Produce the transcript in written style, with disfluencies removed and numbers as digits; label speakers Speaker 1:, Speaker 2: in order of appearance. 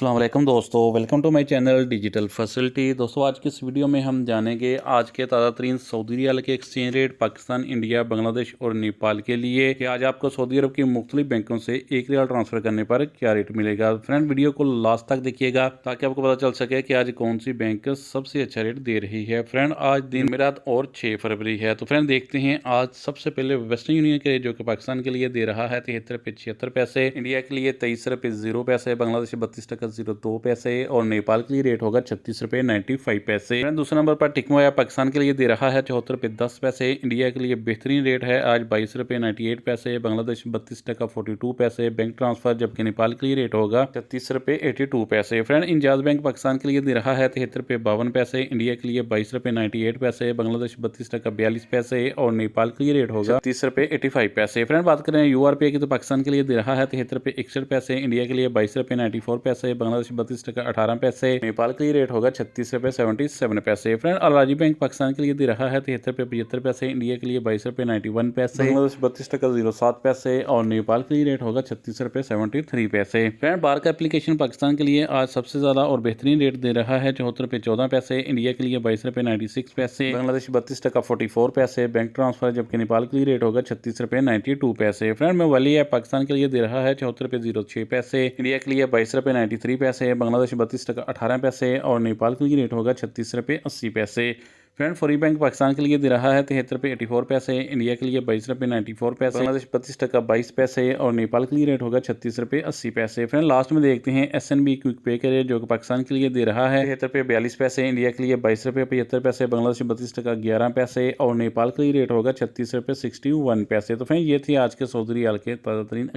Speaker 1: अस्सलाम वालेकुम दोस्तों, welcome to my channel digital facility. दोस्तों आज की इस वीडियो में हम जानेंगे आज के ताज़ा तरीन सऊदी रियाल के exchange rate Pakistan, India, Bangladesh और नेपाल के लिए कि आज आपको सऊदी अरब की मुख्तलिफ बैंकों से एक रियाल ट्रांसफ़र करने पर क्या रेट मिलेगा। फ्रेंड वीडियो को लास्ट तक देखिएगा ताकि आपको पता चल सके कि आज कौन सी बैंक सबसे अच्छा रेट दे रही है। फ्रेंड आज दिन जुमेरात और 6 फरवरी है, तो फ्रेंड देखते हैं आज सबसे पहले वेस्टर्न यूनियन के रेट जो कि पाकिस्तान के लिए दे रहा है 73 रुपये 76 पैसे, इंडिया के लिए 23 रुपये 0 पैसे, बांग्लादेश 32 टका 02 पैसे और नेपाल के लिए रेट होगा 36 रुपये 95 पैसे। दूसरे नंबर पर टिकमोया पाकिस्तान के लिए दे रहा है 74 रुपये 10 पैसे, इंडिया के लिए बेहतरीन रेट है आज 22 रुपये 98 पैसे, बांग्लादेश 32 टका 42 पैसे बैंक ट्रांसफर, जबकि नेपाल के लिए रेट होगा 36 रुपये 82 पैसे। फ्रेंड इंजाज बैंक पाकिस्तान के लिए दे रहा है 73 रुपये 52 पैसे, इंडिया के लिए 22 रुपये 98 पैसे, बांग्लादेश 32 टका 42 पैसे और नेपाल के लिए रेट होगा 36 रुपये 85 पैसे। फ्रेंड बात करें URP की तो पाकिस्तान के लिए दे रहा है 73 रुपये 61 पैसे, इंडिया के लिए 22 रुपये 94 पैसे, बांग्लादेश 32 टका 18 पैसे, नेपाल के लिए रेट होगा 36 रुपये 77 पैसे। फ्रेंड अल-राजी बैंक पाकिस्तान के लिए दे रहा है 73 रुपये 75 पैसे, इंडिया के लिए 22 रुपये 91 पैसे, बांग्लादेश 32 टका 07 पैसे और नेपाल के लिए रेट होगा 36 रुपये 73 पैसे। फ्रेंड बार का एप्लीकेशन पाकिस्तान के लिए आज सबसे ज़्यादा और बेहतरीन रेट दे रहा है 74 रुपये 14 पैसे, इंडिया के लिए 22 रुपये 96 पैसे, बांग्लादेश 32 टका 44 पैसे बैंक ट्रांसफर, जबकि नेपाल के लिए रेट होगा 36 रुपये 92 पैसे। फ्रेंड मोबाइल ऐप पाकिस्तान के लिए दे रहा है 74 रुपये 06 पैसे, इंडिया के लिए 22 रुपये 93 पैसे, बांग्लादेश 32 टका 18 पैसे और नेपाल के लिए रेट होगा 36 रुपये 80 पैसे। फ्रेंड फॉरी बैंक पाकिस्तान के लिए दे रहा है 73 रुपये 84 पैसे, इंडिया के लिए 22 रुपये 94 पैसे, बांग्लादेश 32 टका 22 पैसे और नेपाल के लिए रेट होगा 36 रुपये 80 पैसे। फ्रेंड लास्ट में देखते हैं SNB क्विक पे के रेट जो कि पाकिस्तान के लिए दे रहा है 73 रुपये 42 पैसे, इंडिया के लिए 22 रुपये 75 पैसे, बांग्लादेश 32 टका 11 पैसे और नेपाल के लिए रेट होगा 36 रुपये 61 पैसे। तो फ्रेंड ये थी आज के सऊदी रियाल के ताज़ा तरीन